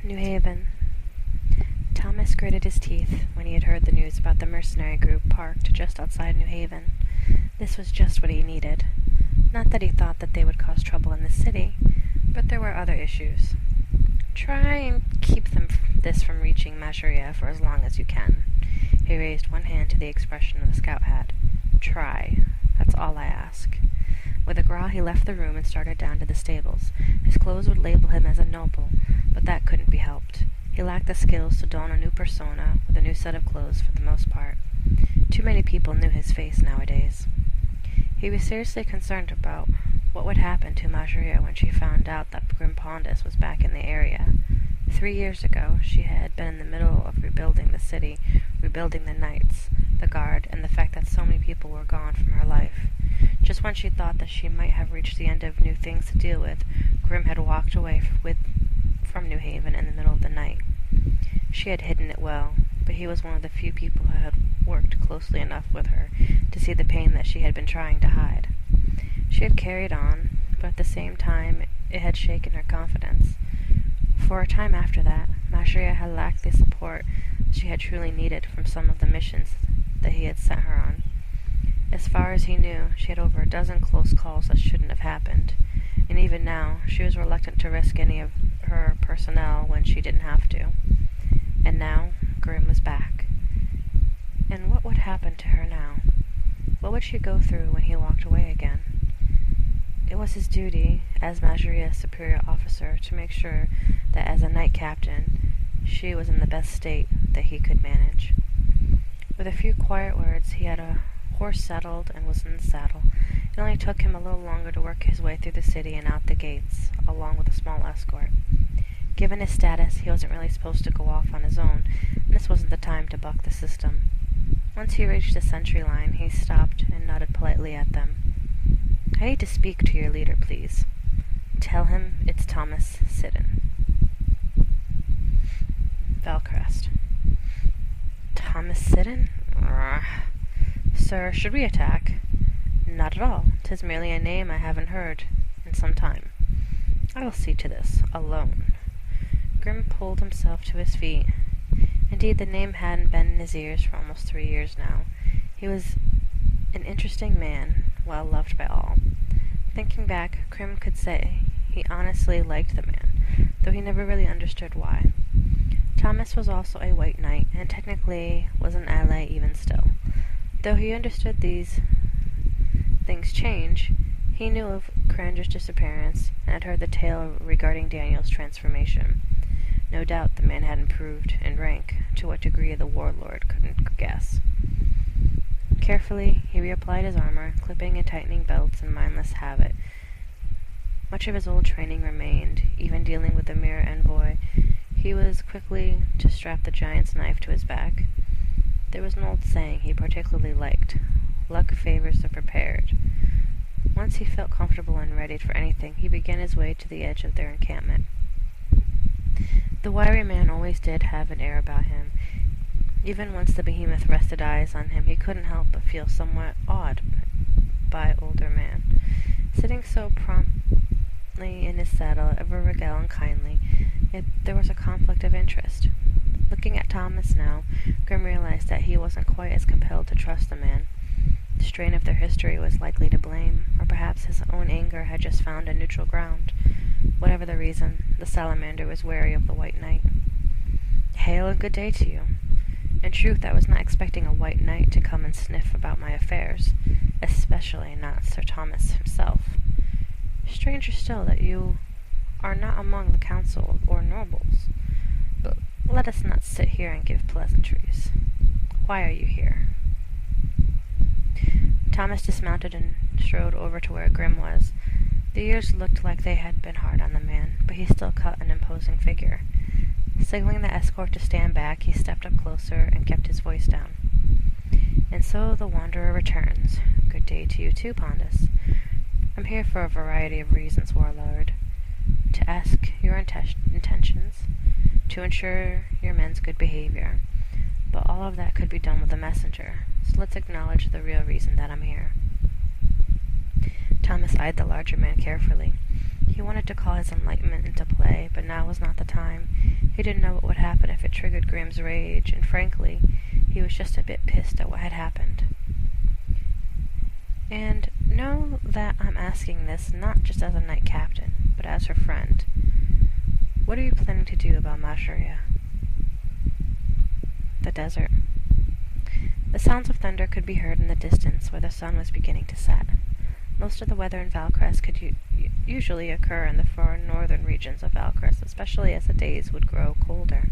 New Haven. Thomas gritted his teeth when he had heard the news about the mercenary group parked just outside New Haven. This was just what he needed. Not that he thought that they would cause trouble in the city, but there were other issues. Try and keep this from reaching Majoria for as long as you can. He raised one hand to the expression of a scout hat. Try. That's all I ask. With a growl, he left the room and started down to the stables. His clothes would label him as a noble, but that couldn't be helped. He lacked the skills to don a new persona with a new set of clothes for the most part. Too many people knew his face nowadays. He was seriously concerned about what would happen to Majoria when she found out that Grim Pondus was back in the area. 3 years ago, she had been in the middle of rebuilding the city, rebuilding the knights, the guard, and the fact that so many people were gone from her life. Just when she thought that she might have reached the end of new things to deal with, Grim had walked away from New Haven in the middle of the night. She had hidden it well, but he was one of the few people who had worked closely enough with her to see the pain that she had been trying to hide. She had carried on, but at the same time it had shaken her confidence. For a time after that, Majoria had lacked the support she had truly needed from some of the missions that he had sent her on. As far as he knew, she had over a dozen close calls that shouldn't have happened, and even now, she was reluctant to risk any of her personnel when she didn't have to. And now, Grim was back. And what would happen to her now? What would she go through when he walked away again? It was his duty, as Majoria's superior officer, to make sure that as a knight captain, she was in the best state that he could manage. With a few quiet words, he had a horse saddled and was in the saddle. It only took him a little longer to work his way through the city and out the gates, along with a small escort. Given his status, he wasn't really supposed to go off on his own, and this wasn't the time to buck the system. Once he reached the sentry line, he stopped and nodded politely at them. I need to speak to your leader, please. Tell him it's Thomas Siddon. Valcrest. Thomas Siddon? Sir, should we attack? Not at all. 'Tis merely a name I haven't heard in some time. I will see to this, alone. Grim pulled himself to his feet. Indeed, the name hadn't been in his ears for almost 3 years now. He was an interesting man, well loved by all. Thinking back, Grim could say he honestly liked the man, though he never really understood why. Thomas was also a white knight, and technically was an ally even still. Though he understood these things change, he knew of Crander's disappearance, and had heard the tale regarding Daniel's transformation. No doubt the man had improved in rank, to what degree the warlord couldn't guess. Carefully, he reapplied his armor, clipping and tightening belts in mindless habit. Much of his old training remained, even dealing with the mirror envoy. He was quickly to strap the giant's knife to his back. There was an old saying he particularly liked, luck favors the prepared. Once he felt comfortable and ready for anything, he began his way to the edge of their encampment. The wiry man always did have an air about him. Even once the behemoth rested eyes on him, he couldn't help but feel somewhat awed by older man. Sitting so promptly in his saddle, ever regal and kindly, yet there was a conflict of interest. Looking at Thomas now, Grim realized that he wasn't quite as compelled to trust the man. The strain of their history was likely to blame, or perhaps his own anger had just found a neutral ground. Whatever the reason, the salamander was wary of the white knight. Hail and good day to you. In truth, I was not expecting a white knight to come and sniff about my affairs, especially not Sir Thomas himself. Stranger still that you are not among the council or nobles. But let us not sit here and give pleasantries. Why are you here? Thomas dismounted and strode over to where Grim was. The years looked like they had been hard on the man, but he still cut an imposing figure. Signaling the escort to stand back, he stepped up closer and kept his voice down. And so the wanderer returns. Good day to you too, Pondus. I'm here for a variety of reasons, warlord. To ask your intentions, to ensure your men's good behavior. But all of that could be done with a messenger, so let's acknowledge the real reason that I'm here. Thomas eyed the larger man carefully. He wanted to call his enlightenment into play, but now was not the time. He didn't know what would happen if it triggered Graham's rage, and frankly, he was just a bit pissed at what had happened. And know that I'm asking this not just as a knight captain, but as her friend. What are you planning to do about Masheria? The desert. The sounds of thunder could be heard in the distance where the sun was beginning to set. Most of the weather in Valcrest could usually occur in the far northern regions of Valcrest, especially as the days would grow colder.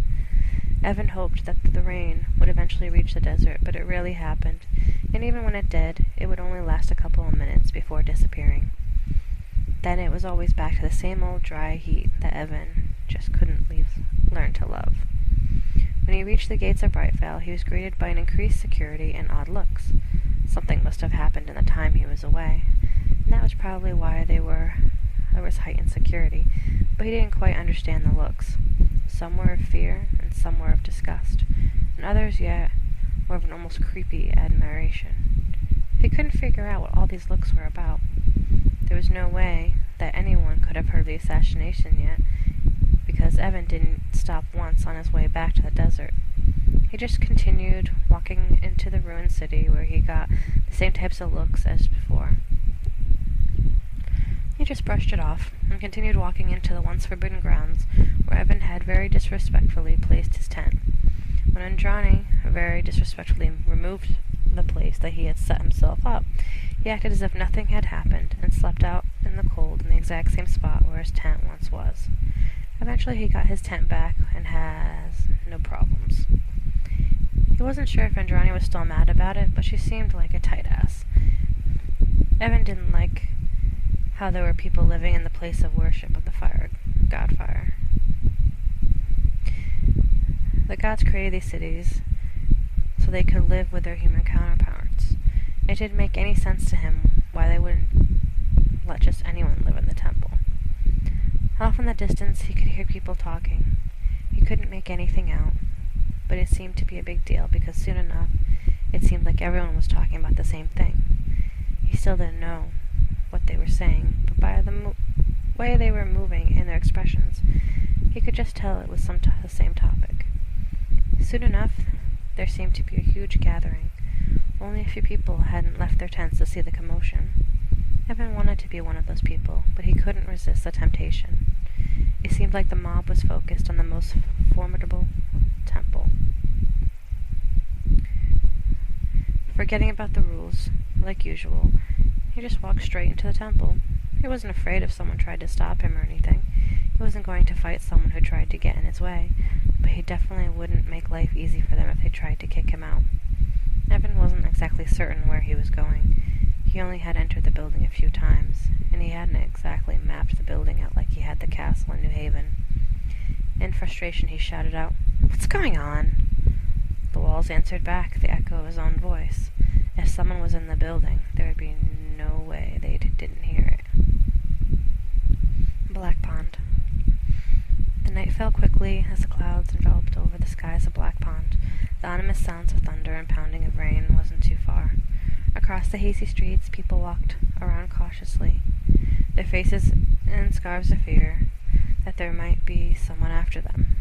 Evan hoped that the rain would eventually reach the desert, but it rarely happened, and even when it did, it would only last a couple of minutes before disappearing. Then it was always back to the same old dry heat that Evan just couldn't learn to love. When he reached the gates of Brightvale, he was greeted by an increased security and odd looks. Something must have happened in the time he was away, and that was probably why there was heightened security, but he didn't quite understand the looks. Some were of fear, and some were of disgust, and others yet were of an almost creepy admiration. He couldn't figure out what all these looks were about. There was no way that anyone could have heard of the assassination yet, because Evan didn't stop once on his way back to the desert. He just continued walking into the ruined city where he got the same types of looks as before. He just brushed it off and continued walking into the once forbidden grounds where Evan had very disrespectfully placed his tent. When Andrani very disrespectfully removed the place that he had set himself up, he acted as if nothing had happened and slept out in the cold in the exact same spot where his tent once was. Eventually he got his tent back and has no problems. He wasn't sure if Andrani was still mad about it, but she seemed like a tight ass. Evan didn't like how there were people living in the place of worship of the god fire. The gods created these cities so they could live with their human counterparts. It didn't make any sense to him why they wouldn't let just anyone live in the temple. Off in the distance, he could hear people talking. He couldn't make anything out, but it seemed to be a big deal because soon enough, it seemed like everyone was talking about the same thing. He still didn't know what they were saying, but by the way they were moving and their expressions, he could just tell it was the same topic. Soon enough, there seemed to be a huge gathering. Only a few people hadn't left their tents to see the commotion. Evan wanted to be one of those people, but he couldn't resist the temptation. It seemed like the mob was focused on the most formidable temple. Forgetting about the rules, like usual, he just walked straight into the temple. He wasn't afraid if someone tried to stop him or anything. He wasn't going to fight someone who tried to get in his way, but he definitely wouldn't make life easy for them if they tried to kick him out. Evan wasn't exactly certain where he was going. He only had entered the building a few times, and he hadn't exactly mapped the building out like he had the castle in New Haven. In frustration, he shouted out, "What's going on?" The walls answered back, the echo of his own voice. If someone was in the building, there would be no way they didn't hear it. Black Pond. The night fell quickly as the clouds enveloped over the skies of Black Pond. The ominous sounds of thunder and pounding of rain wasn't too far. Across the hazy streets, people walked around cautiously, their faces in scarves of fear that there might be someone after them.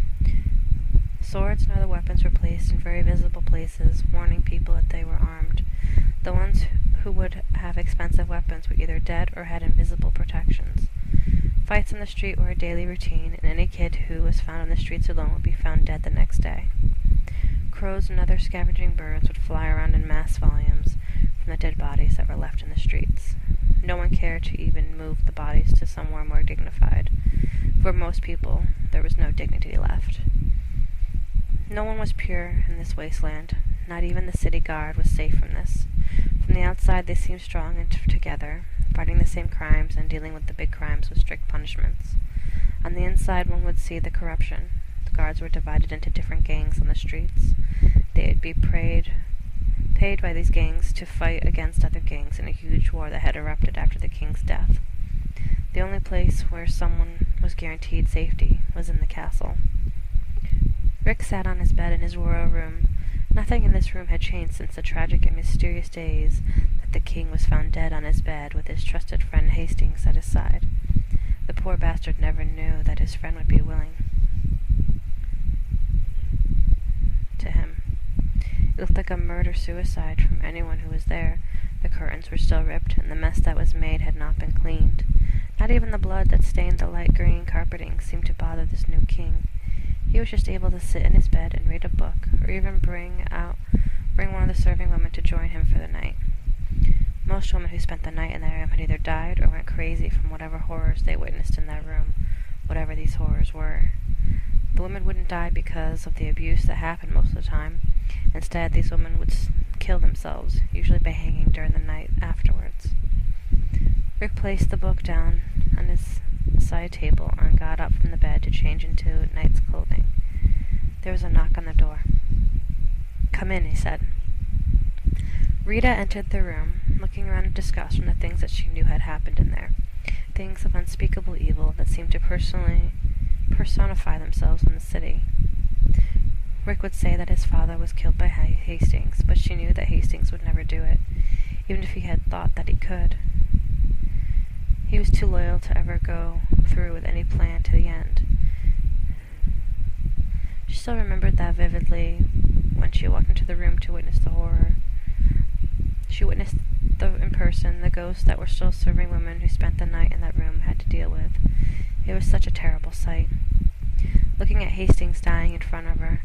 Swords and other weapons were placed in very visible places, warning people that they were armed. The ones who would have expensive weapons were either dead or had invisible protections. Fights in the street were a daily routine, and any kid who was found on the streets alone would be found dead the next day. Crows and other scavenging birds would fly around in mass volumes from the dead bodies that were left in the streets. No one cared to even move the bodies to somewhere more dignified. For most people, there was no dignity left. No one was pure in this wasteland. Not even the city guard was safe from this. From the outside, they seemed strong and together, fighting the same crimes and dealing with the big crimes with strict punishments. On the inside, one would see the corruption. The guards were divided into different gangs on the streets. They would be paid by these gangs to fight against other gangs in a huge war that had erupted after the king's death. The only place where someone was guaranteed safety was in the castle. Rick sat on his bed in his royal room. Nothing in this room had changed since the tragic and mysterious days that the king was found dead on his bed with his trusted friend Hastings at his side. The poor bastard never knew that his friend would be willing looked like a murder-suicide from anyone who was there. The curtains were still ripped, and the mess that was made had not been cleaned. Not even the blood that stained the light green carpeting seemed to bother this new king. He was just able to sit in his bed and read a book, or even bring one of the serving women to join him for the night. Most women who spent the night in that room had either died or went crazy from whatever horrors they witnessed in that room, whatever these horrors were. The women wouldn't die because of the abuse that happened most of the time. Instead, these women would kill themselves, usually by hanging during the night afterwards. Rick placed the book down on his side table and got up from the bed to change into night's clothing. There was a knock on the door. "Come in," he said. Rita entered the room, looking around in disgust from the things that she knew had happened in there. Things of unspeakable evil that seemed to personify themselves in the city. Rick would say that his father was killed by Hastings, but she knew that Hastings would never do it, even if he had thought that he could. He was too loyal to ever go through with any plan to the end. She still remembered that vividly when she walked into the room to witness the horror. She witnessed in person the ghosts that were still serving women who spent the night in that room had to deal with. It was such a terrible sight. Looking at Hastings dying in front of her,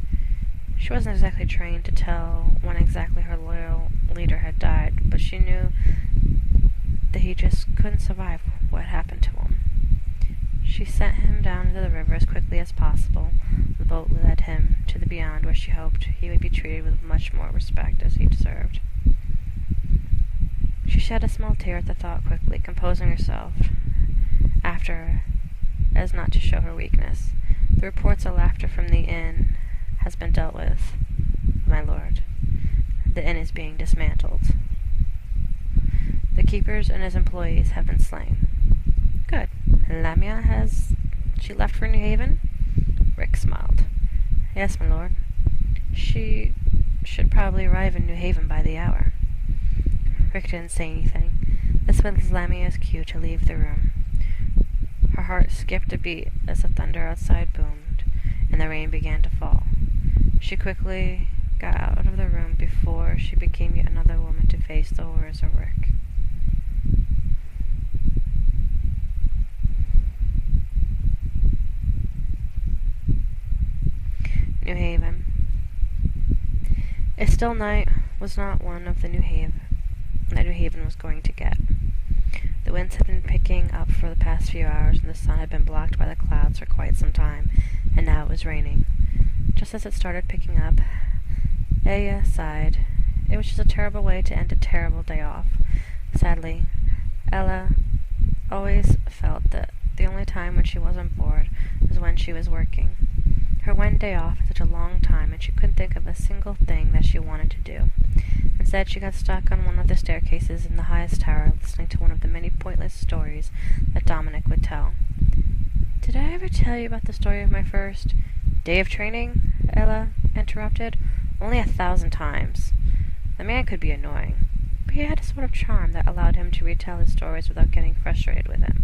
she wasn't exactly trained to tell when exactly her loyal leader had died, but she knew that he just couldn't survive what happened to him. She sent him down into the river as quickly as possible. The boat led him to the beyond, where she hoped he would be treated with much more respect as he deserved. She shed a small tear at the thought, quickly composing herself after as not to show her weakness. "The reports of laughter from the inn has been dealt with, my lord. The inn is being dismantled. The keepers and his employees have been slain." "Good. Lamia she left for New Haven?" Rick smiled. "Yes, my lord. She should probably arrive in New Haven by the hour." Rick didn't say anything. This was Lamia's cue to leave the room. Her heart skipped a beat as the thunder outside boomed, and the rain began to fall. She quickly got out of the room before she became yet another woman to face the horrors of Rick. New Haven. A still night was not one of the New Haven that New Haven was going to get. The winds had been picking up for the past few hours, and the sun had been blocked by the clouds for quite some time, and now it was raining. Just as it started picking up, Aya sighed. It was just a terrible way to end a terrible day off. Sadly, Ella always felt that the only time when she wasn't bored was when she was working. Her one day off had such a long time, and she couldn't think of a single thing that she wanted to do. Instead, she got stuck on one of the staircases in the highest tower, listening to one of the many pointless stories that Dominic would tell. "Did I ever tell you about the story of my first day of training?" Ella interrupted. "Only 1,000 times. The man could be annoying, but he had a sort of charm that allowed him to retell his stories without getting frustrated with him."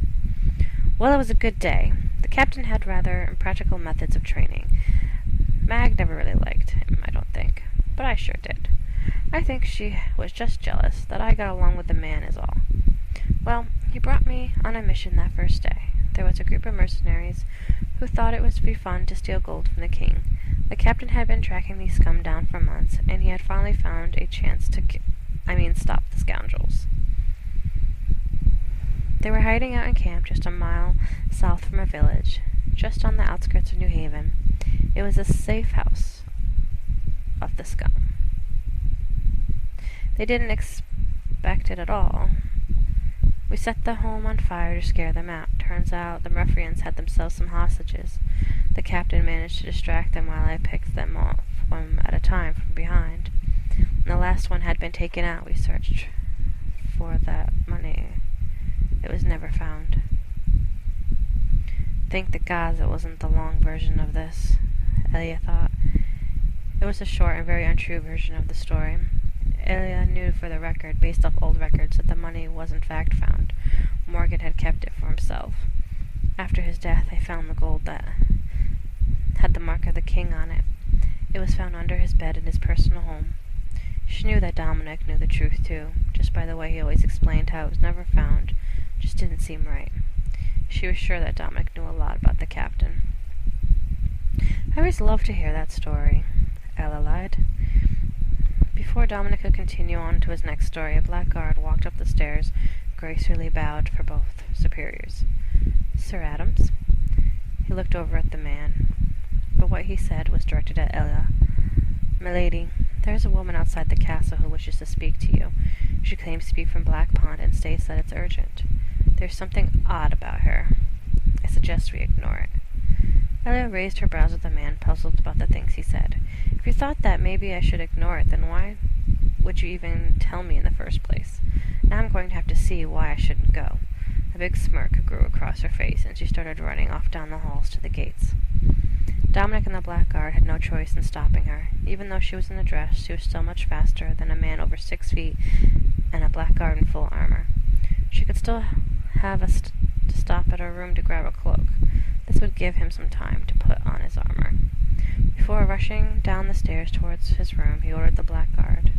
"Well, it was a good day. The captain had rather impractical methods of training. Mag never really liked him, I don't think, but I sure did. I think she was just jealous that I got along with the man is all. Well, he brought me on a mission that first day. There was a group of mercenaries who thought it would be fun to steal gold from the king. The captain had been tracking these scum down for months, and he had finally found a chance to stop the scoundrels. They were hiding out in camp just a mile south from a village, just on the outskirts of New Haven. It was a safe house of the scum. They didn't expect it at all. We set the home on fire to scare them out. Turns out the ruffians had themselves some hostages. The captain managed to distract them while I picked them off one at a time from behind. When the last one had been taken out, we searched for that money. It was never found. Thank the gods it wasn't the long version of this, Elia thought. It was a short and very untrue version of the story. Elia knew for the record, based off old records, that the money was in fact found. Morgan had kept it for himself. After his death, they found the gold that had the mark of the king on it. It was found under his bed in his personal home. She knew that Dominic knew the truth too, just by the way he always explained how it was never found. Just didn't seem right. She was sure that Dominic knew a lot about the captain. I always loved to hear that story, Ella lied. Before Dominic could continue on to his next story, a black guard walked up the stairs, gracefully bowed for both superiors. Sir Adams? He looked over at the man, but what he said was directed at Ella. "Milady, there is a woman outside the castle who wishes to speak to you. She claims to be from Black Pond and states that it's urgent. There's something odd about her. I suggest we ignore it." Ella raised her brows at the man, puzzled about the things he said. "If you thought that maybe I should ignore it, then why would you even tell me in the first place? Now I'm going to have to see why I shouldn't go." A big smirk grew across her face, and she started running off down the halls to the gates. Dominic and the black guard had no choice in stopping her. Even though she was in a dress, she was still much faster than a man over 6 feet and a black guard in full armor. She could still have to stop at her room to grab a cloak. This would give him some time to put on his armor. Before rushing down the stairs towards his room, he ordered the black guard,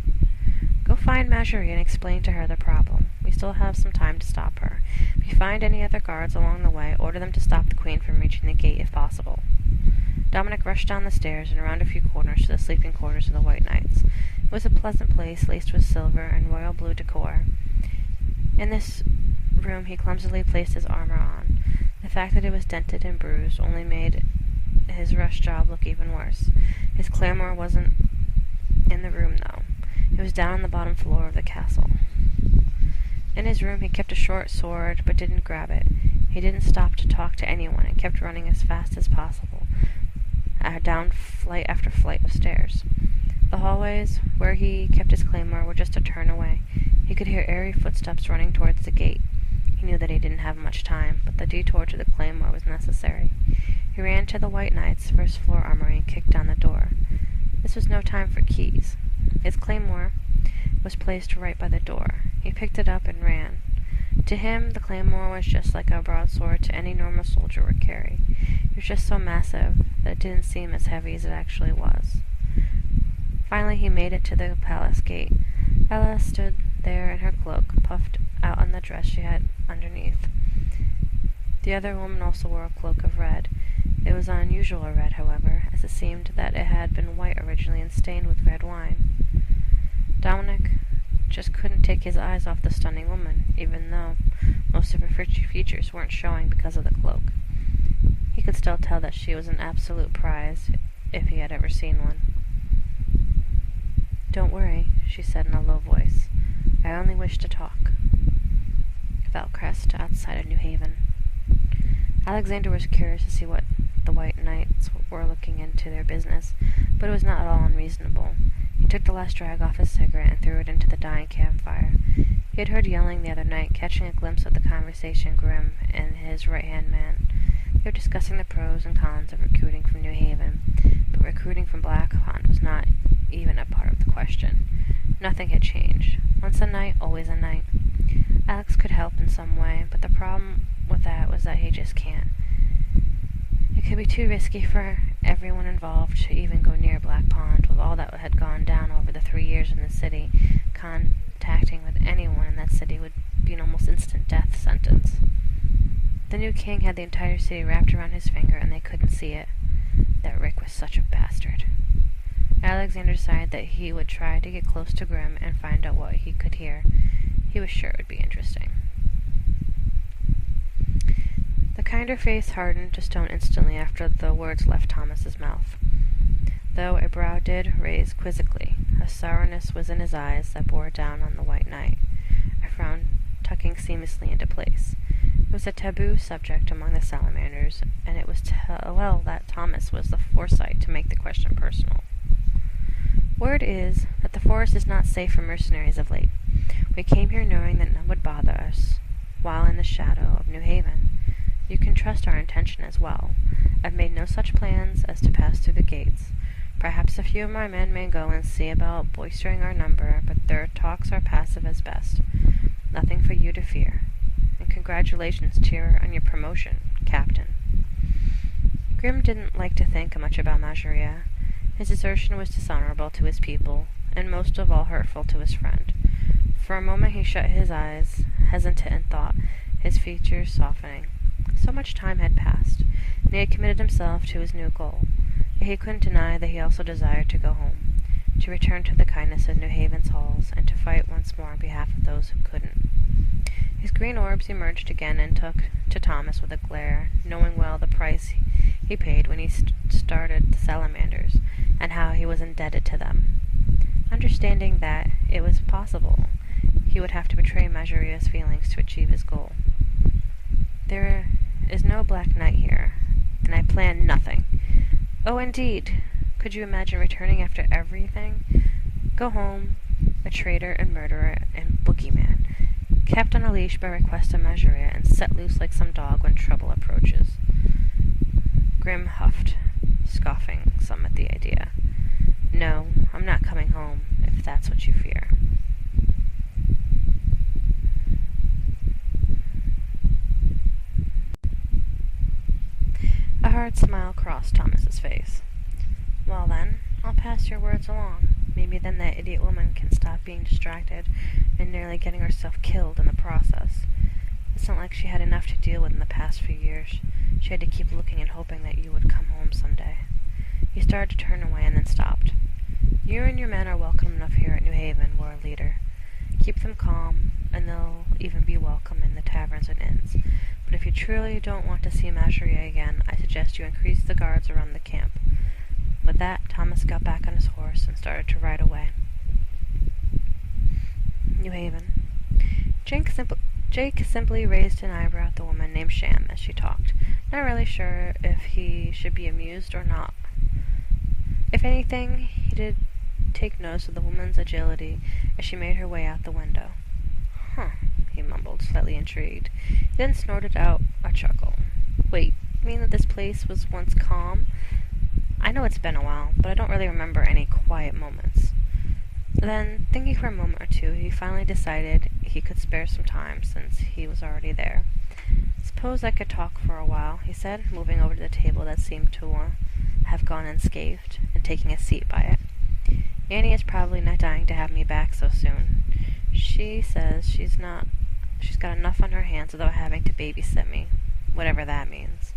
"Go find Marjorie and explain to her the problem. We still have some time to stop her. If you find any other guards along the way, order them to stop the Queen from reaching the gate if possible." Dominic rushed down the stairs and around a few corners to the sleeping quarters of the White Knights. It was a pleasant place, laced with silver and royal blue decor. In this room he clumsily placed his armor on. The fact that it was dented and bruised only made his rush job look even worse. His claymore wasn't in the room, though. It was down on the bottom floor of the castle. In his room he kept a short sword, but didn't grab it. He didn't stop to talk to anyone and kept running as fast as possible, down flight after flight of stairs. The hallways where he kept his claymore were just a turn away. He could hear airy footsteps running towards the gate. He knew that he didn't have much time, but the detour to the claymore was necessary. He ran to the White Knight's first-floor armory and kicked down the door. This was no time for keys. His claymore was placed right by the door. He picked it up and ran. To him, the claymore was just like a broadsword to any normal soldier would carry. It was just so massive that it didn't seem as heavy as it actually was. Finally, he made it to the palace gate. Ella stood there in her cloak, puffed out on the dress she had underneath. The other woman also wore a cloak of red. It was an unusual red, however, as it seemed that it had been white originally and stained with red wine. Dominic just couldn't take his eyes off the stunning woman, even though most of her features weren't showing because of the cloak. He could still tell that she was an absolute prize, if he had ever seen one. "Don't worry," she said in a low voice. "I only wish to talk." Valcrest, outside of New Haven. Alexander was curious to see what the White Knights were looking into their business, but it was not at all unreasonable. He took the last drag off his cigarette and threw it into the dying campfire. He had heard yelling the other night, catching a glimpse of the conversation Grim and his right-hand man. They were discussing the pros and cons of recruiting from New Haven, but recruiting from Black Pond was not even a part of the question. Nothing had changed. Once a knight, always a knight. Alex could help in some way, but the problem with that was that he just can't. It could be too risky for everyone involved to even go near Black Pond, with all that had gone down over the 3 years in the city. Contacting with anyone in that city would be an almost instant death sentence. The new king had the entire city wrapped around his finger, and they couldn't see it. That Rick was such a bastard. Alexander decided that he would try to get close to Grim and find out what he could hear. He was sure it would be interesting. The kinder face hardened to stone instantly after the words left Thomas's mouth, though a brow did raise quizzically. A sourness was in his eyes that bore down on the White Knight, a frown tucking seamlessly into place. It was a taboo subject among the salamanders, and it was well that Thomas was the foresight to make the question personal. "Word is that the forest is not safe for mercenaries of late. We came here knowing that none would bother us while in the shadow of New Haven. You can trust our intention as well. I've made no such plans as to pass through the gates. Perhaps a few of my men may go and see about bolstering our number, but their talks are passive as best. Nothing for you to fear. And congratulations to you on your promotion, Captain." Grim didn't like to think much about Marjorie. His desertion was dishonorable to his people, and most of all hurtful to his friend. For a moment he shut his eyes, hesitant in thought, his features softening. So much time had passed, and he had committed himself to his new goal, yet he couldn't deny that he also desired to go home, to return to the kindness of New Haven's halls, and to fight once more on behalf of those who couldn't. His green orbs emerged again and took to Thomas with a glare, knowing well the price he paid when he started the salamanders, and how he was indebted to them. Understanding that it was possible he would have to betray Mazaria's feelings to achieve his goal. There is no black night here, and I plan nothing. Oh, indeed! Could you imagine returning after everything? Go home, a traitor and murderer and boogeyman, kept on a leash by request of Mazaria, and set loose like some dog when trouble approaches. Grim huffed, scoffing some at the idea. No, I'm not coming home, if that's what you fear. A hard smile crossed Thomas's face. Well then, I'll pass your words along. Maybe then that idiot woman can stop being distracted and nearly getting herself killed in the process. It's not like she had enough to deal with in the past few years. She had to keep looking and hoping that you would come home someday. He started to turn away and then stopped. You and your men are welcome enough here at New Haven, War Leader. Keep them calm, and they'll even be welcome in the taverns and inns. But if you truly don't want to see Mazaria again, I suggest you increase the guards around the camp. With that, Thomas got back on his horse and started to ride away. New Haven. Jake simply raised an eyebrow at the woman named Sham as she talked, not really sure if he should be amused or not. If anything, he did take notice of the woman's agility as she made her way out the window. Huh, he mumbled, slightly intrigued. He then snorted out a chuckle. Wait, you mean that this place was once calm? I know it's been a while, but I don't really remember any quiet moments. Then, thinking for a moment or two, he finally decided he could spare some time since he was already there. Suppose I could talk for a while, he said, moving over to the table that seemed to have gone unscathed, and taking a seat by it. Annie is probably not dying to have me back so soon. She says she's got enough on her hands without having to babysit me, whatever that means,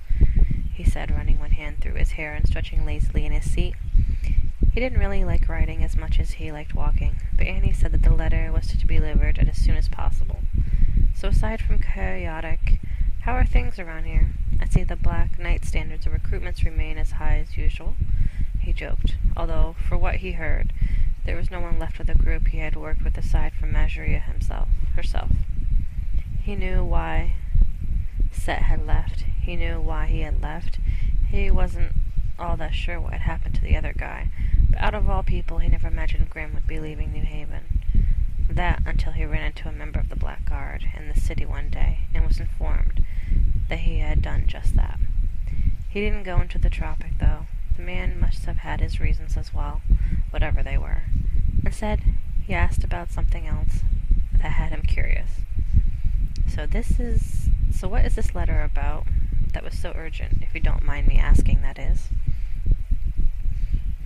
he said, running one hand through his hair and stretching lazily in his seat. He didn't really like riding as much as he liked walking, but Annie said that the letter was to be delivered as soon as possible. So aside from chaotic, how are things around here? I see the Black Knight standards of recruitments remain as high as usual, he joked, although, for what he heard, there was no one left of the group he had worked with aside from Mazaria herself. He knew why Set had left. He knew why he had left. He wasn't all that sure what had happened to the other guy, but out of all people he never imagined Grimm would be leaving New Haven. That until he ran into a member of the Black Guard in the city one day, and was informed that he had done just that. He didn't go into the tropic, though. The man must have had his reasons as well, whatever they were. Instead, he asked about something else that had him curious. So what is this letter about that was so urgent, if you don't mind me asking, that is?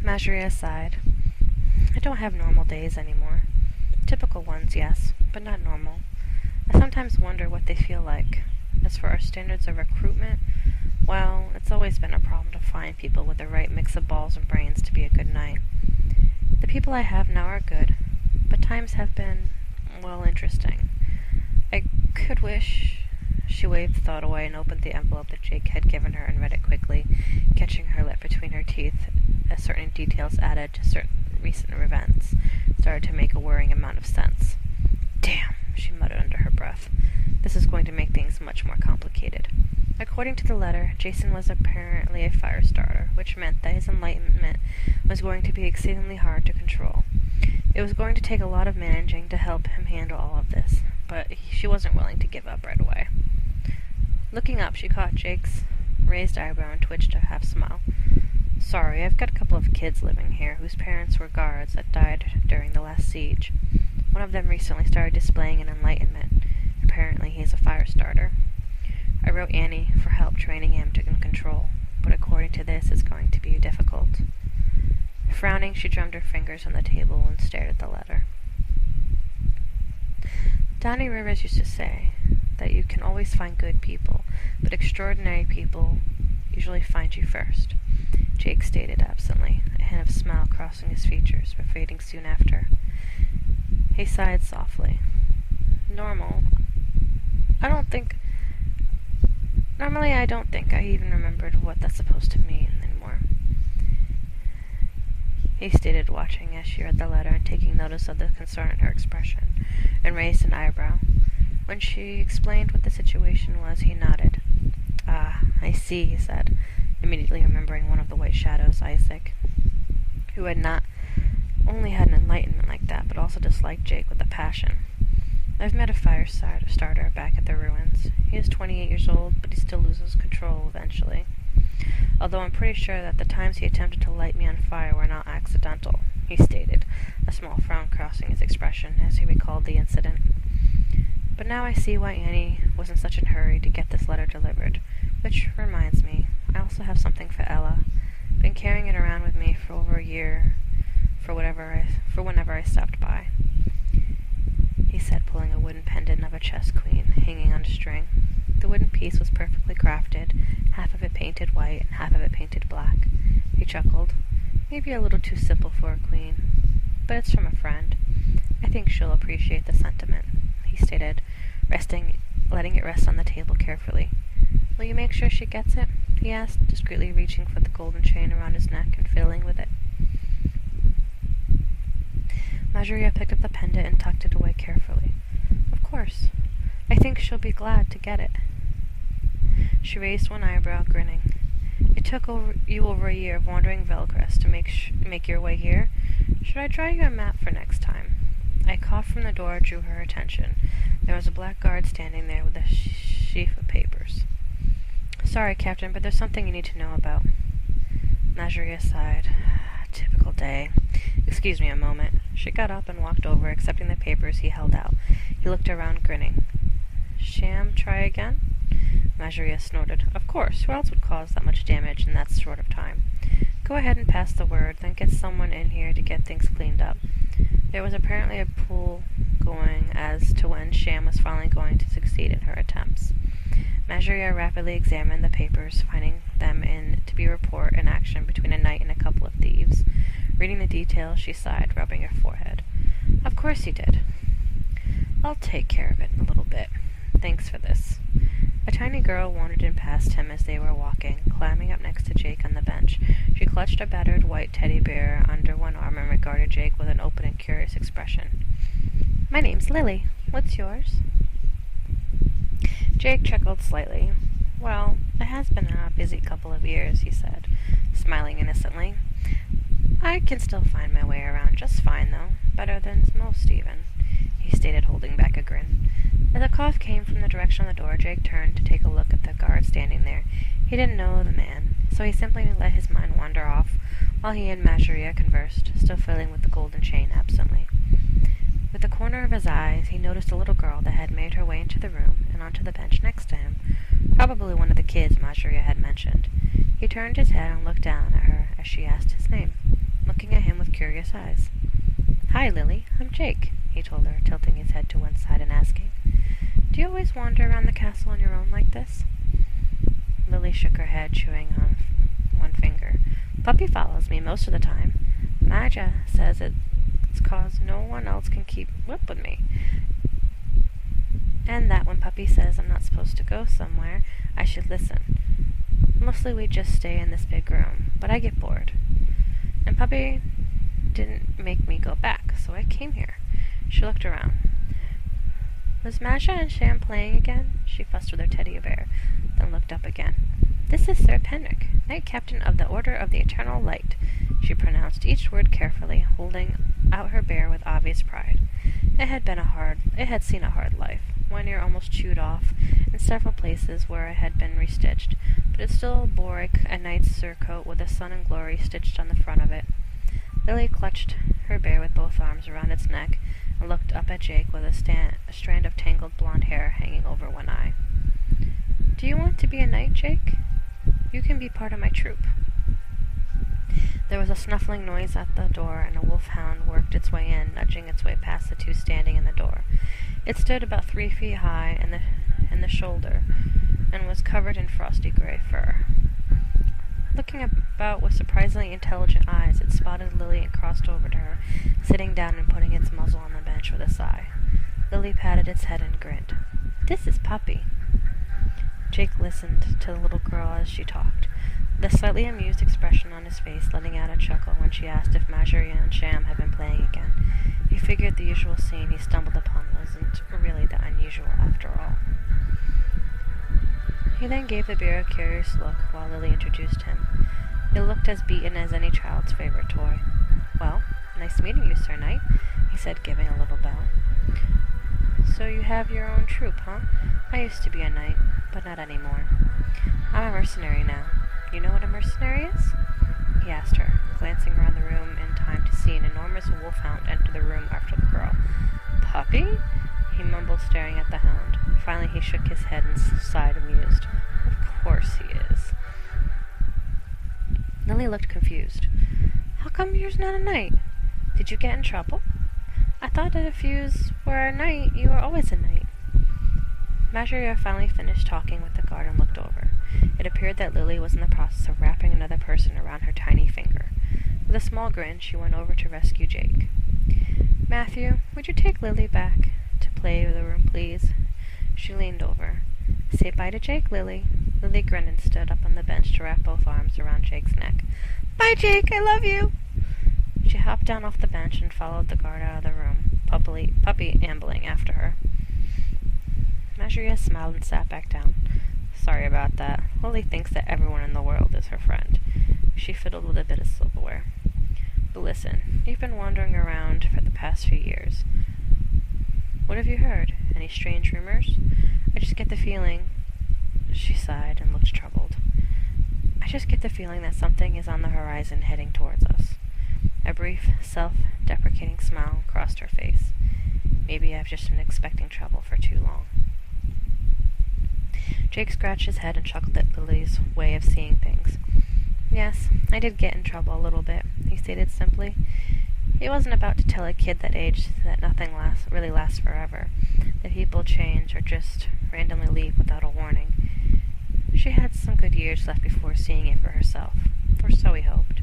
Mazaria sighed. I don't have normal days anymore. Typical ones, yes, but not normal. I sometimes wonder what they feel like. As for our standards of recruitment, well, it's always been a problem to find people with the right mix of balls and brains to be a good knight. The people I have now are good, but times have been, well, interesting. I could wish... She waved the thought away and opened the envelope that Jake had given her and read it quickly, catching her lip between her teeth as certain details added to certain recent events started to make a worrying amount of sense. Damn, she muttered under her breath. This is going to make things much more complicated. According to the letter, Jason was apparently a fire starter, which meant that his enlightenment was going to be exceedingly hard to control. It was going to take a lot of managing to help him handle all of this, but she wasn't willing to give up right away. Looking up, she caught Jake's raised eyebrow and twitched a half-smile. Sorry, I've got a couple of kids living here whose parents were guards that died during the last siege. One of them recently started displaying an enlightenment. Apparently he's a fire starter. I wrote Annie for help training him to control, but according to this, it's going to be difficult. Frowning, she drummed her fingers on the table and stared at the letter. Donnie Rivers used to say that you can always find good people, but extraordinary people usually find you first, Jake stated absently, a hint of smile crossing his features, but fading soon after. He sighed softly. Normally, I don't think I even remembered what that's supposed to mean anymore, he stated, watching as she read the letter and taking notice of the concern in her expression, and raised an eyebrow. When she explained what the situation was, he nodded. "Ah, I see," he said, immediately remembering one of the White Shadows, Isaac, who had not only had an enlightenment like that, but also disliked Jake with a passion. "I've met a fire starter back at the ruins. He is 28 years old, but he still loses control eventually. Although I'm pretty sure that the times he attempted to light me on fire were not accidental," he stated, a small frown crossing his expression as he recalled the incident. "But now I see why Annie was in such a hurry to get this letter delivered. Which reminds me, I also have something for Ella. Been carrying it around with me for over a year, for whenever I stopped by," he said, pulling a wooden pendant of a chess queen hanging on a string. The wooden piece was perfectly crafted, half of it painted white and half of it painted black. He chuckled. "Maybe a little too simple for a queen, but it's from a friend. I think she'll appreciate the sentiment," he stated, letting it rest on the table carefully. "Will you make sure she gets it?" he asked, discreetly reaching for the golden chain around his neck and fiddling with it. Marjorie picked up the pendant and tucked it away carefully. "Of course. I think she'll be glad to get it." She raised one eyebrow, grinning. "It took you over a year of wandering Velcrest to make your way here. Should I draw you a map for next time?" A cough from the door drew her attention. There was a black guard standing there with a sheaf of papers. "Sorry, Captain, but there's something you need to know about." Marjorie sighed. "Typical day. Excuse me a moment." She got up and walked over, accepting the papers he held out. He looked around, grinning. "Sham, try again?" Marjorie snorted. "Of course. Who else would cause that much damage in that sort of time? Go ahead and pass the word, then get someone in here to get things cleaned up." There was apparently a pool going as to when Sham was finally going to succeed in her attempts. Marjorie rapidly examined the papers, finding them to be a report in action between a knight and a couple of thieves. Reading the details, she sighed, rubbing her forehead. "Of course you did. I'll take care of it in a little bit. Thanks for this." A tiny girl wandered in past him as they were walking, climbing up next to Jake on the bench. She clutched a battered white teddy bear under one arm and regarded Jake with an open and curious expression. "My name's Lily. What's yours?" Jake chuckled slightly. "Well, it has been a busy couple of years," he said, smiling innocently. "I can still find my way around just fine, though. Better than most, even," he stated, holding back a grin. As a cough came from the direction of the door, Jake turned to take a look at the guard standing there. He didn't know the man, so he simply let his mind wander off, while he and Marjorie conversed, still fiddling with the golden chain absently. With the corner of his eyes, he noticed a little girl that had made her way into the room and onto the bench next to him, probably one of the kids Marjorie had mentioned. He turned his head and looked down at her as she asked his name, looking at him with curious eyes. "Hi, Lily. I'm Jake," he told her, tilting his head to one side and asking, "Do you always wander around the castle on your own like this?" Lily shook her head, chewing on one finger. "Puppy follows me most of the time. Maja says it's 'cause no one else can keep whip with me, and that when Puppy says I'm not supposed to go somewhere, I should listen. Mostly we just stay in this big room, but I get bored. And Puppy didn't make me go back, so I came here." She looked around. "Was Masha and Sham playing again?" She fussed with her teddy bear, then looked up again. "This is Sir Penrick, Knight Captain of the Order of the Eternal Light," she pronounced each word carefully, holding out her bear with obvious pride. It had seen a hard life, one ear almost chewed off, in several places where it had been restitched, but it still bore a knight's surcoat with the sun and glory stitched on the front of it. Lily clutched her bear with both arms around its neck and looked up at Jake with a strand of tangled blonde hair hanging over one eye. "Do you want to be a knight, Jake? You can be part of my troop." There was a snuffling noise at the door, and a wolfhound worked its way in, nudging its way past the two standing in the door. It stood about 3 feet high in the shoulder, and was covered in frosty gray fur. Looking about with surprisingly intelligent eyes, it spotted Lily and crossed over to her, sitting down and putting its muzzle on the bench with a sigh. Lily patted its head and grinned. "This is Puppy." Jake listened to the little girl as she talked, with a slightly amused expression on his face, letting out a chuckle when she asked if Marjorie and Sham had been playing again. He figured the usual scene he stumbled upon wasn't really that unusual after all. He then gave the bear a curious look while Lily introduced him. It looked as beaten as any child's favorite toy. "Well, nice meeting you, Sir Knight," he said, giving a little bow. "So you have your own troop, huh? I used to be a knight, but not anymore. I'm a mercenary now. You know what a mercenary is?" he asked her, glancing around the room in time to see an enormous wolfhound enter the room after the girl. "Puppy?" he mumbled, staring at the hound. Finally he shook his head and sighed, amused. "Of course he is." Lily looked confused. "How come you're not a knight? Did you get in trouble? I thought that if you were a knight, you were always a knight." Marjorie finally finished talking with the guard and looked over. It appeared that Lily was in the process of wrapping another person around her tiny finger. With a small grin, she went over to rescue Jake. "Matthew, would you take Lily back to play with the room, please?" She leaned over. "Say bye to Jake, Lily." Lily grinned and stood up on the bench to wrap both arms around Jake's neck. "Bye, Jake, I love you!" She hopped down off the bench and followed the guard out of the room, Puppy ambling after her. Marjorie smiled and sat back down. "Sorry about that. Lily thinks that everyone in the world is her friend." She fiddled with a bit of silverware. "But listen, you've been wandering around for the past few years. What have you heard? Any strange rumors? I just get the feeling—" She sighed and looked troubled. "I just get the feeling that something is on the horizon heading towards us." A brief, self-deprecating smile crossed her face. "Maybe I've just been expecting trouble for too long." Jake scratched his head and chuckled at Lily's way of seeing things. "Yes, I did get in trouble a little bit," he stated simply. He wasn't about to tell a kid that age that nothing really lasts forever, that people change or just randomly leave without a warning. She had some good years left before seeing it for herself, or so he hoped.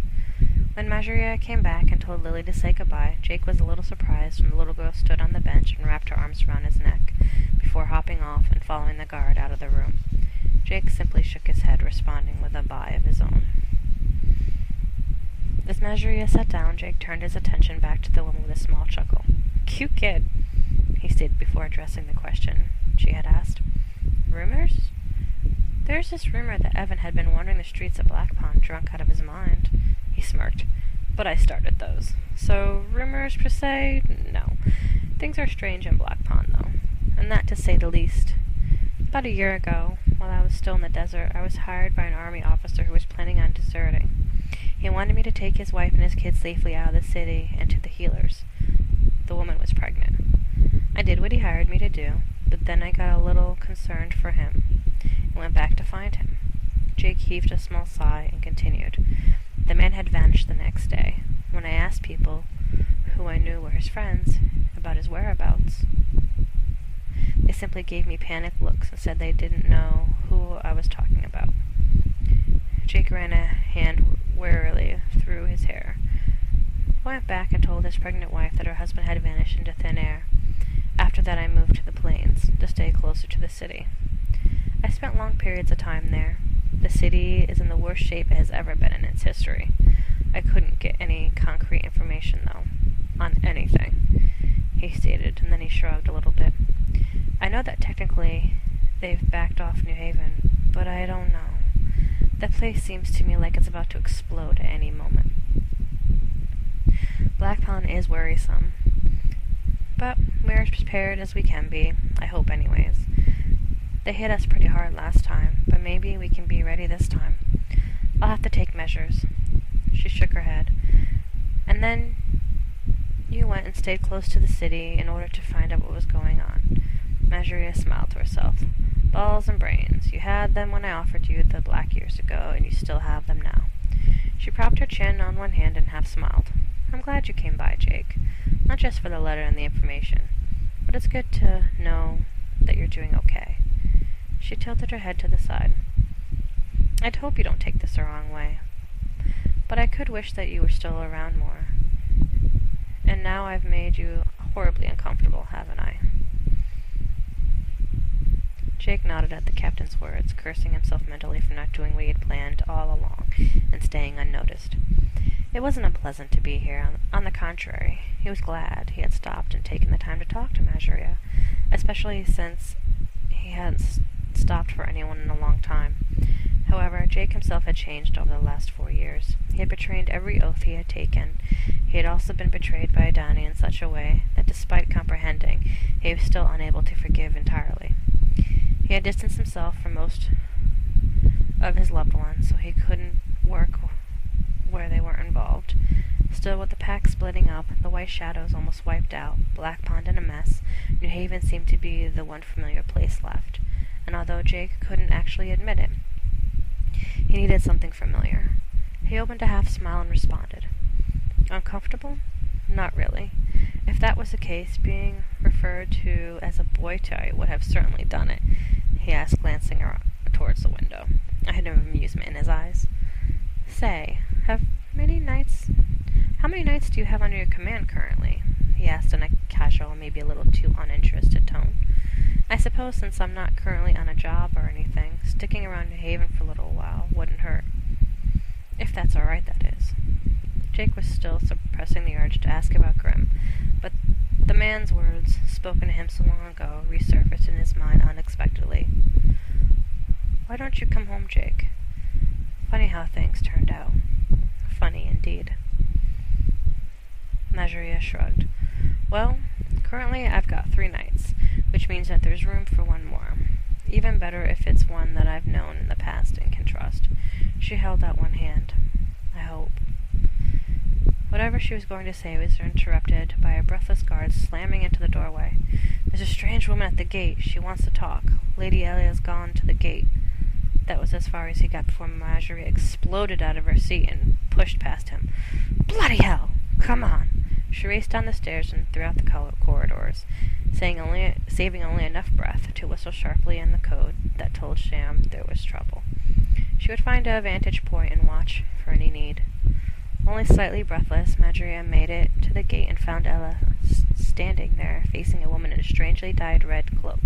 When Marjorie came back and told Lily to say goodbye, Jake was a little surprised when the little girl stood on the bench and wrapped her arms around his neck, before hopping off and following the guard out of the room. Jake simply shook his head, responding with a bye of his own. As Marjorie sat down, Jake turned his attention back to the woman with a small chuckle. "Cute kid," he stated before addressing the question she had asked. "Rumors? There's this rumor that Evan had been wandering the streets of Black Pond drunk out of his mind." He smirked. "But I started those. So, rumors per se? No. Things are strange in Black Pond, though. And that to say the least. About a year ago, while I was still in the desert, I was hired by an army officer who was planning on deserting. He wanted me to take his wife and his kids safely out of the city and to the healers. The woman was pregnant. I did what he hired me to do, but then I got a little concerned for him and went back to find him." Jake heaved a small sigh and continued. "The man had vanished the next day. When I asked people who I knew were his friends about his whereabouts, they simply gave me panicked looks and said they didn't know who I was talking about." Jake ran a hand wearily through his hair. I went back and told his pregnant wife that her husband had vanished into thin air. After that I moved to the plains, to stay closer to the city. I spent long periods of time there. The city is in the worst shape it has ever been in its history. I couldn't get any concrete information, though, on anything, he stated, and then he shrugged a little bit. "I know that technically they've backed off New Haven, but I don't know. That place seems to me like it's about to explode at any moment. Black Pond is worrisome, but we're as prepared as we can be, I hope anyways. They hit us pretty hard last time, but maybe we can be ready this time. I'll have to take measures." She shook her head. "And then you went and stayed close to the city in order to find out what was going on." Marjorie smiled to herself. "Balls and brains. You had them when I offered you the black years ago, and you still have them now." She propped her chin on one hand and half smiled. I'm glad you came by, Jake. Not just for the letter and the information, but it's good to know that you're doing okay. She tilted her head to the side. I'd hope you don't take this the wrong way, but I could wish that you were still around more. And now I've made you horribly uncomfortable, haven't I? Jake nodded at the captain's words, cursing himself mentally for not doing what he had planned all along and staying unnoticed. It wasn't unpleasant to be here. On the contrary, he was glad he had stopped and taken the time to talk to Marjorie, especially since he hadn't stopped for anyone in a long time. However, Jake himself had changed over the last 4 years. He had betrayed every oath he had taken. He had also been betrayed by Adani in such a way that despite comprehending, he was still unable to forgive entirely. He had distanced himself from most of his loved ones, so he couldn't work where they weren't involved. Still, with the pack splitting up, the White Shadows almost wiped out, Black Pond in a mess, New Haven seemed to be the one familiar place left. And although Jake couldn't actually admit it, he needed something familiar. He opened a half smile and responded. Uncomfortable? Not really. If that was the case, being referred to as a boy toy would have certainly done it, he asked, glancing towards the window. I had no amusement in his eyes. Say, how many knights do you have under your command currently? He asked in a casual, maybe a little too uninterested tone. I suppose since I'm not currently on a job or anything, sticking around New Haven for a little while wouldn't hurt. If that's all right, that is. Jake was still suppressing the urge to ask about Grimm, but the man's words, spoken to him so long ago, resurfaced in his mind unexpectedly. Why don't you come home, Jake? Funny how things turned out. Funny indeed. Majoria shrugged. Well, currently I've got 3 knights, which means that there's room for one more. Even better if it's one that I've known in the past and can trust. She held out one hand. I hope. Whatever she was going to say was interrupted by a breathless guard slamming into the doorway. There's a strange woman at the gate. She wants to talk. Lady Elia's gone to the gate. That was as far as he got before Marjorie exploded out of her seat and pushed past him. Bloody hell! Come on! She raced down the stairs and throughout the corridors, saving only enough breath to whistle sharply in the code that told Sham there was trouble. She would find a vantage point and watch for any need. Only slightly breathless, Marjorie made it to the gate and found Ella standing there, facing a woman in a strangely dyed red cloak.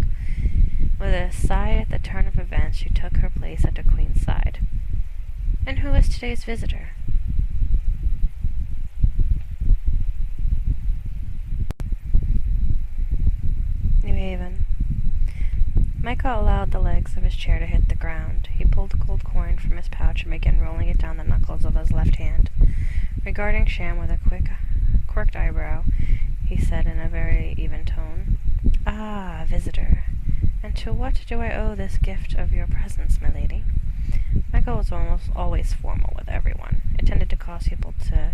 With a sigh at the turn of events, she took her place at the Queen's side. And who is today's visitor? New Haven. Michael allowed the legs of his chair to hit the ground. He pulled a gold coin from his pouch and began rolling it down the knuckles of his left hand. Regarding Sham with a quirked eyebrow, he said in a very even tone, Ah, visitor. And to what do I owe this gift of your presence, my lady? Michael was almost always formal with everyone. It tended to cause people to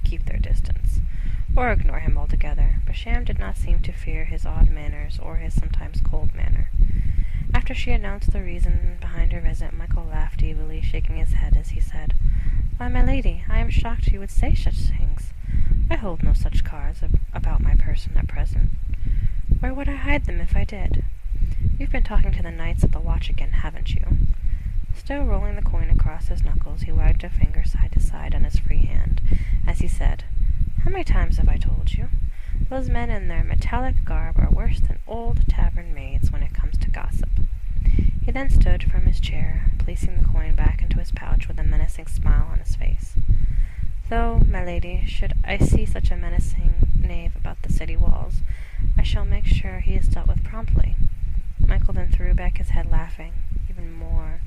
keep their distance, or ignore him altogether, but Sham did not seem to fear his odd manners or his sometimes cold manner. After she announced the reason behind her visit, Michael laughed evilly, shaking his head as he said, Why, my lady, I am shocked you would say such things. I hold no such cards about my person at present. Where would I hide them if I did? You've been talking to the knights of the watch again, haven't you? Still rolling the coin across his knuckles, he wagged a finger side to side on his free hand, as he said, How many times have I told you? Those men in their metallic garb are worse than old tavern maids when it comes to gossip. He then stood from his chair, placing the coin back into his pouch with a menacing smile on his face. Though, my lady, should I see such a menacing knave about the city walls, I shall make sure he is dealt with promptly. Michael then threw back his head, laughing, even more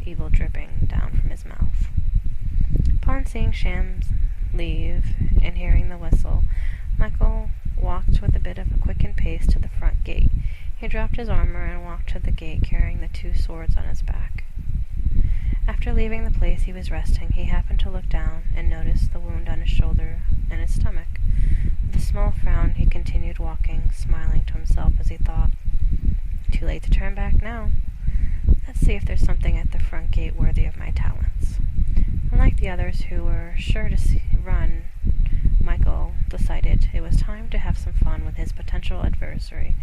evil dripping down from his mouth. Upon seeing Sham leave and hearing the whistle, Michael walked with a bit of a quickened pace to the front gate. He dropped his armor and walked to the gate, carrying the 2 swords on his back. After leaving the place he was resting, he happened to look down and noticed the wound on his shoulder and his stomach. With a small frown, he continued walking, smiling to himself as he thought, Too late to turn back now. Let's see if there's something at the front gate worthy of my talents. Unlike the others who were sure to run, Michael decided it was time to have some fun with his potential adversary,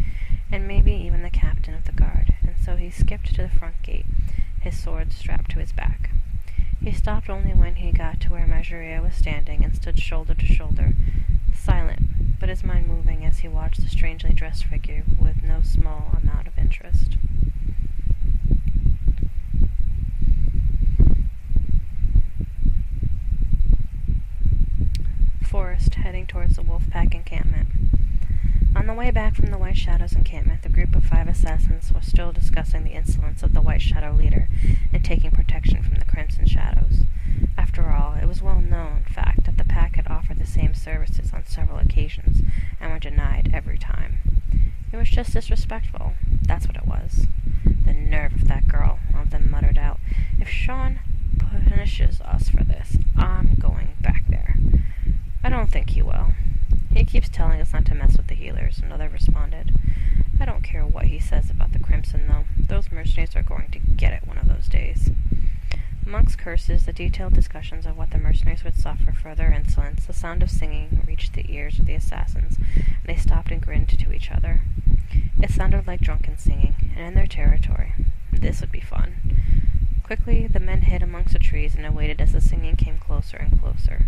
and maybe even the captain of the guard, and so he skipped to the front gate, his sword strapped to his back. He stopped only when he got to where Majoria was standing and stood shoulder to shoulder, silent, but his mind moving as he watched the strangely dressed figure with no small amount of interest. Forest, heading towards the Wolfpack encampment. On the way back from the White Shadow's encampment, the group of 5 assassins was still discussing the insolence of the White Shadow leader and taking protection from the Crimson Shadows. After all, it was well known fact that the pack had offered the same services on several occasions and were denied every time. It was just disrespectful. That's what it was. The nerve of that girl, one of them muttered out. If Sean punishes us for this, I'm going back there. I don't think he will. He keeps telling us not to mess with the healers, another responded. I don't care what he says about the Crimson, though. Those mercenaries are going to get it one of those days. Amongst curses, the detailed discussions of what the mercenaries would suffer for their insolence, the sound of singing reached the ears of the assassins, and they stopped and grinned to each other. It sounded like drunken singing, and in their territory. This would be fun. Quickly, the men hid amongst the trees and awaited as the singing came closer and closer.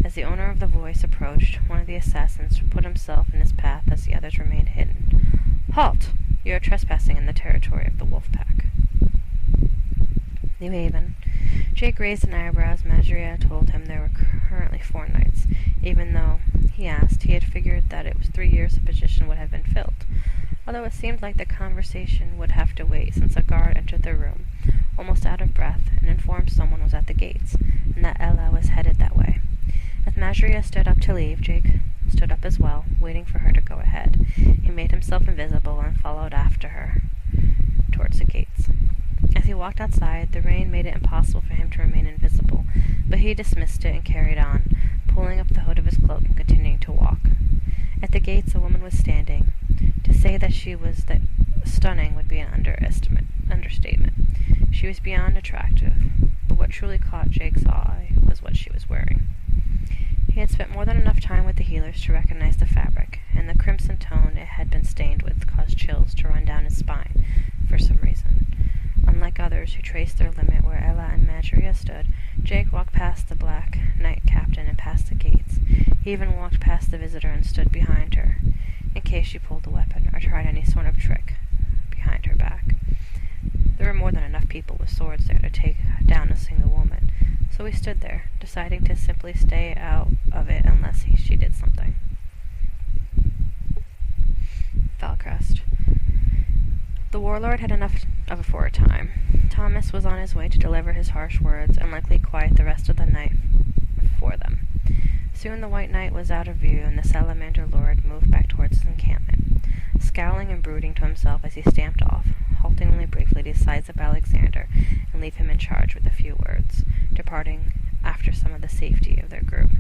As the owner of the voice approached, one of the assassins put himself in his path as the others remained hidden. Halt! You are trespassing in the territory of the Wolfpack. New Haven. Jake raised an eyebrow as Majoria told him there were currently 4 knights, even though, he asked, he had figured that it was 3 years the position would have been filled, although it seemed like the conversation would have to wait since a guard entered the room, almost out of breath, and informed someone was at the gates, and that Ella was headed that way. As Majoria stood up to leave, Jake stood up as well, waiting for her to go ahead. He made himself invisible and followed after her towards the gates. As he walked outside, the rain made it impossible for him to remain invisible, but he dismissed it and carried on, pulling up the hood of his cloak and continuing to walk. At the gates, a woman was standing. To say that she was stunning would be an understatement. She was beyond attractive, but what truly caught Jake's eye was what she was wearing. He had spent more than enough time with the healers to recognize the fabric, and the crimson tone it had been stained with caused chills to run down his spine for some reason. Unlike others who traced their limit where Ella and Majoria stood, Jake walked past the Black Knight captain and past the gates. He even walked past the visitor and stood behind her, in case she pulled a weapon or tried any sort of trick behind her back. There were more than enough people with swords there to take down a single woman, so he stood there, deciding to simply stay out of it unless she did something. Falcrest. The warlord had enough of it for a time. Thomas was on his way to deliver his harsh words and likely quiet the rest of the night for them. Soon the White Knight was out of view, and the Salamander Lord moved back towards his encampment, scowling and brooding to himself as he stamped off, halting only briefly to size up Alexander and leave him in charge with a few words, departing after some of the safety of their group.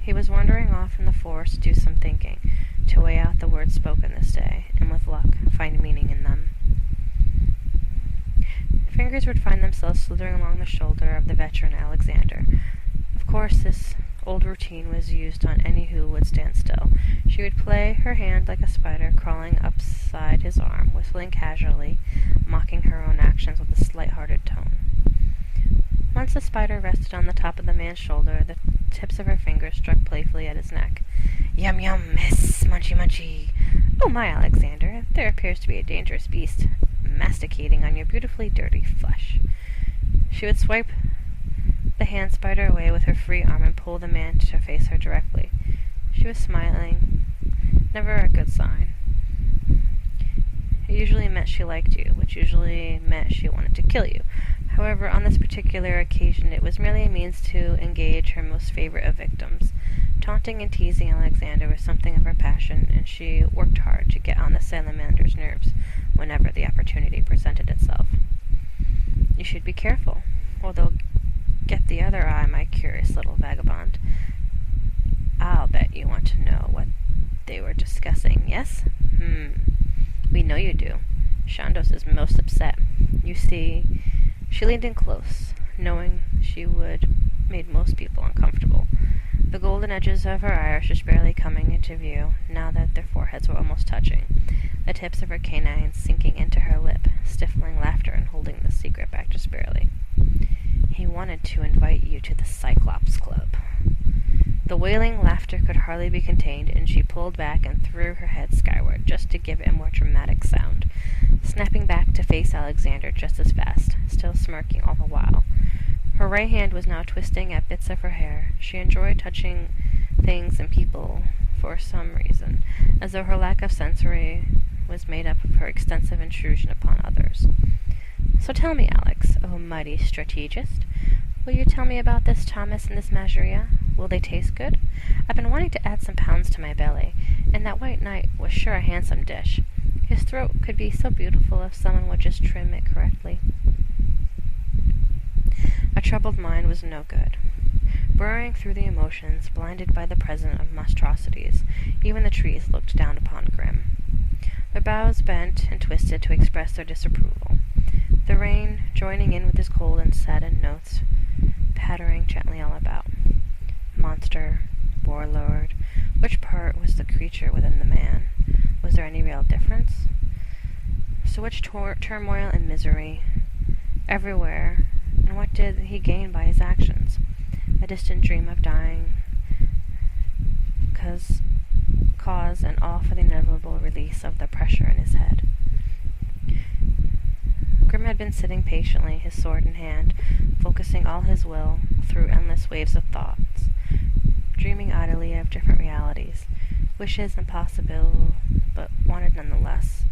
He was wandering off in the forest to do some thinking, to weigh out the words spoken this day, and with luck, find meaning in them. Fingers would find themselves slithering along the shoulder of the veteran Alexander. Of course, this old routine was used on any who would stand still. She would play her hand like a spider crawling upside his arm, whistling casually, mocking her own actions with a slight-hearted tone. Once the spider rested on the top of the man's shoulder, the tips of her fingers struck playfully at his neck. Yum yum, hiss, munchy munchy. Oh my, Alexander, there appears to be a dangerous beast masticating on your beautifully dirty flesh. She would swipe the hand spider away with her free arm and pull the man to face her directly. She was smiling, never a good sign. It usually meant she liked you, which usually meant she wanted to kill you. However, on this particular occasion, it was merely a means to engage her most favorite of victims. Taunting and teasing Alexander was something of her passion, and she worked hard to get on the Salamander's nerves whenever the opportunity presented itself. You should be careful, or they'll get the other eye, my curious little vagabond. I'll bet you want to know what they were discussing, yes? We know you do. Shandos is most upset. You see, She leaned in close, knowing she would made most people uncomfortable. The golden edges of her eyelashes barely coming into view, now that their foreheads were almost touching, the tips of her canines sinking into her lip, stifling laughter and holding the secret back just barely. He wanted to invite you to the Cyclops Club. The wailing laughter could hardly be contained, and she pulled back and threw her head skyward, just to give it a more dramatic sound, snapping back to face Alexander just as fast, still smirking all the while. Her right hand was now twisting at bits of her hair. She enjoyed touching things and people for some reason, as though her lack of sensory was made up of her extensive intrusion upon others. So tell me, Alex, oh mighty strategist, will you tell me about this Thomas and this Mageria? Will they taste good? I've been wanting to add some pounds to my belly, and that white knight was sure a handsome dish. His throat could be so beautiful if someone would just trim it correctly. A troubled mind was no good. Burrowing through the emotions, blinded by the presence of monstrosities, even the trees looked down upon Grim. Their boughs bent and twisted to express their disapproval, the rain joining in with his cold and saddened notes, pattering gently all about. Monster, warlord, which part was the creature within the man? Was there any real difference? So which turmoil and misery? Everywhere. And what did he gain by his actions? A distant dream of dying, cause and all for the inevitable release of the pressure in his head. Grim had been sitting patiently, his sword in hand, focusing all his will through endless waves of thoughts, dreaming idly of different realities, wishes impossible, but wanted nonetheless,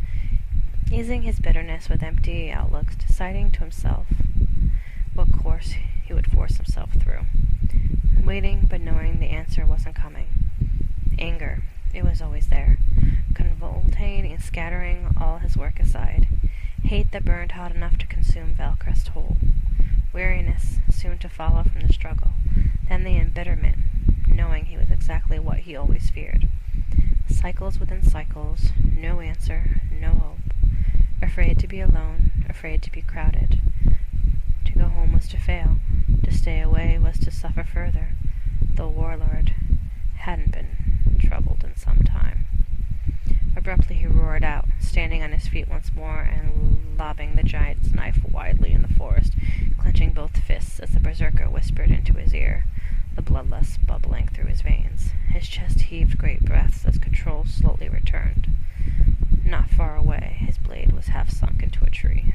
easing his bitterness with empty outlooks, deciding to himself what course he would force himself through, waiting but knowing the answer wasn't coming. Anger, it was always there, convolting and scattering all his work aside. Hate that burned hot enough to consume Valcrest whole. Weariness soon to follow from the struggle. Then the embitterment, knowing he was exactly what he always feared. Cycles within cycles, no answer, no hope. Afraid to be alone, afraid to be crowded. To go home was to fail. To stay away was to suffer further. The warlord hadn't been troubled in some time. Abruptly he roared out, standing on his feet once more and lobbing the giant's knife widely in the forest, clenching both fists as the berserker whispered into his ear, the bloodlust bubbling through his veins. His chest heaved great breaths as control slowly returned. Not far away, his blade was half sunk into a tree.